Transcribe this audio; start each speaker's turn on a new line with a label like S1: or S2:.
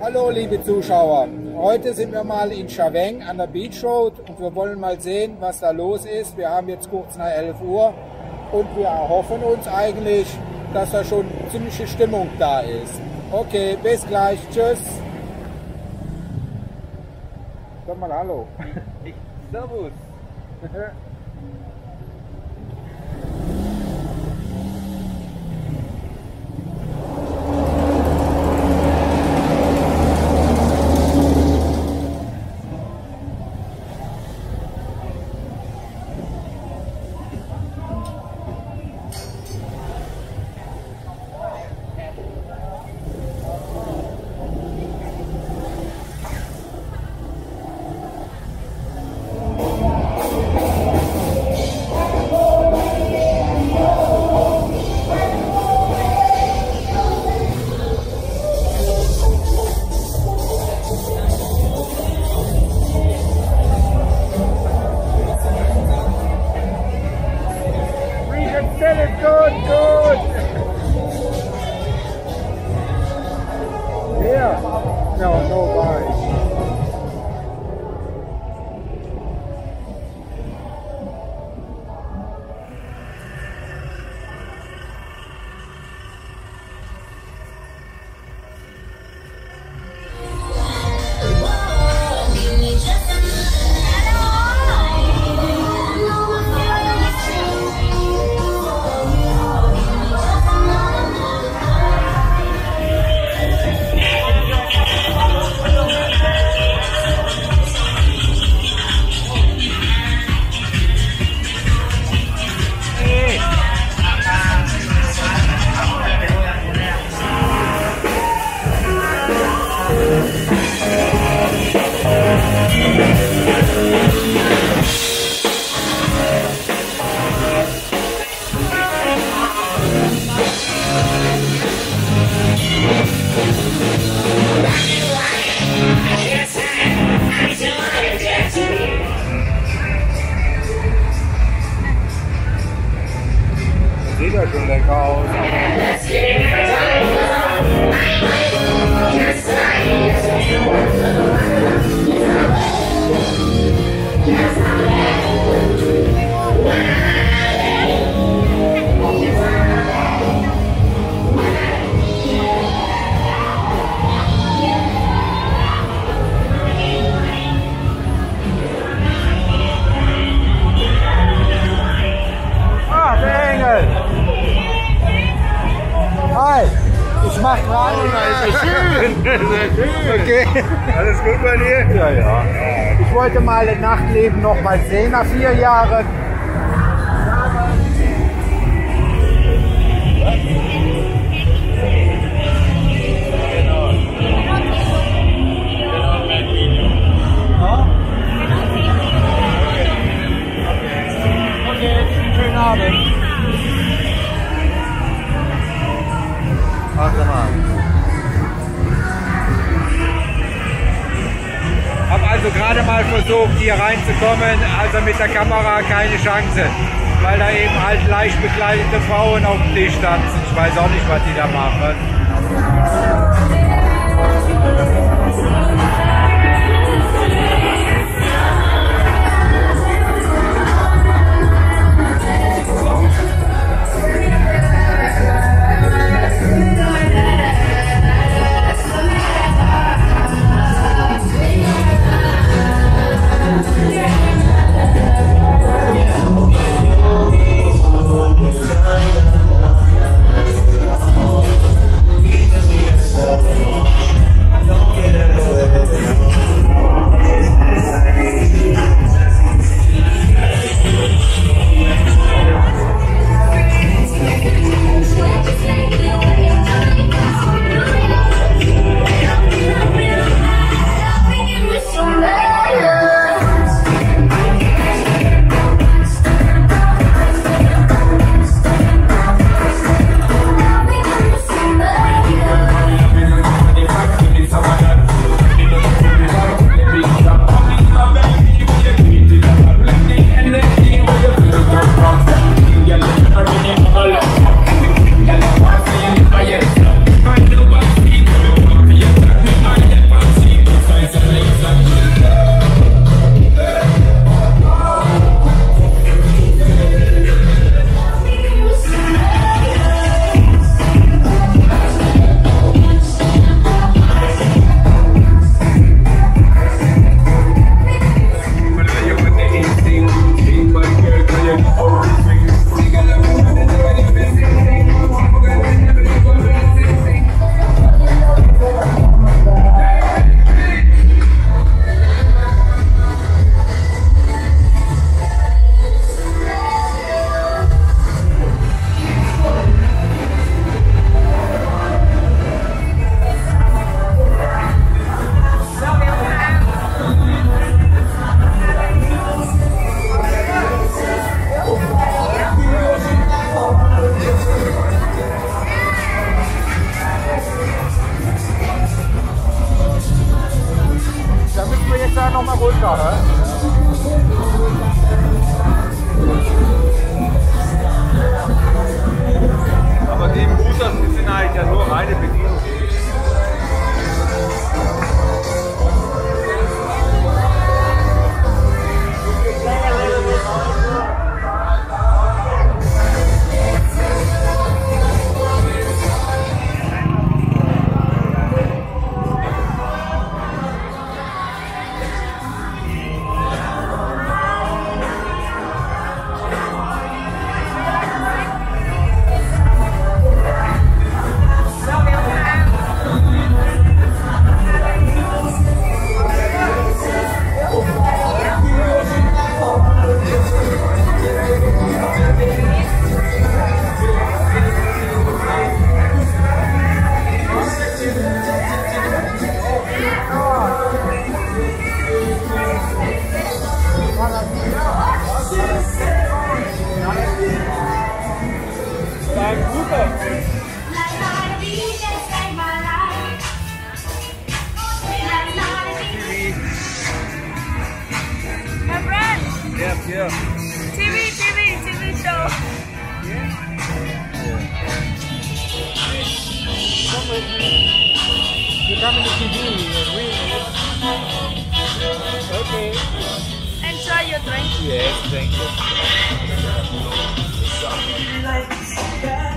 S1: Hallo liebe Zuschauer, heute sind wir mal in Chaweng an der Beach Road und wir wollen mal sehen, was da los ist. Wir haben jetzt kurz nach 11 Uhr und wir erhoffen uns eigentlich, dass da schon ziemliche Stimmung da ist. Okay, bis gleich, tschüss. Sag mal hallo.
S2: Servus.
S1: Sieht ja schon lecker aus. Ah, der Engel! Hi! Ich mach gerade.
S2: Schön.
S1: Okay.
S2: Alles gut bei dir?
S1: Ja, ja. Ich wollte mal das Nachtleben noch mal sehen nach 4 Jahren. Schönen Abend. Warte mal. Hab also gerade mal versucht hier reinzukommen, also mit der Kamera keine Chance, weil da eben halt leicht bekleidete Frauen auf dem Tisch tanzen. Ich weiß auch nicht, was die da machen.
S2: Yeah.
S3: TV show.
S1: Come with me. You come in the TV, Okay.
S3: Enjoy your drink.
S2: Yes, thank you.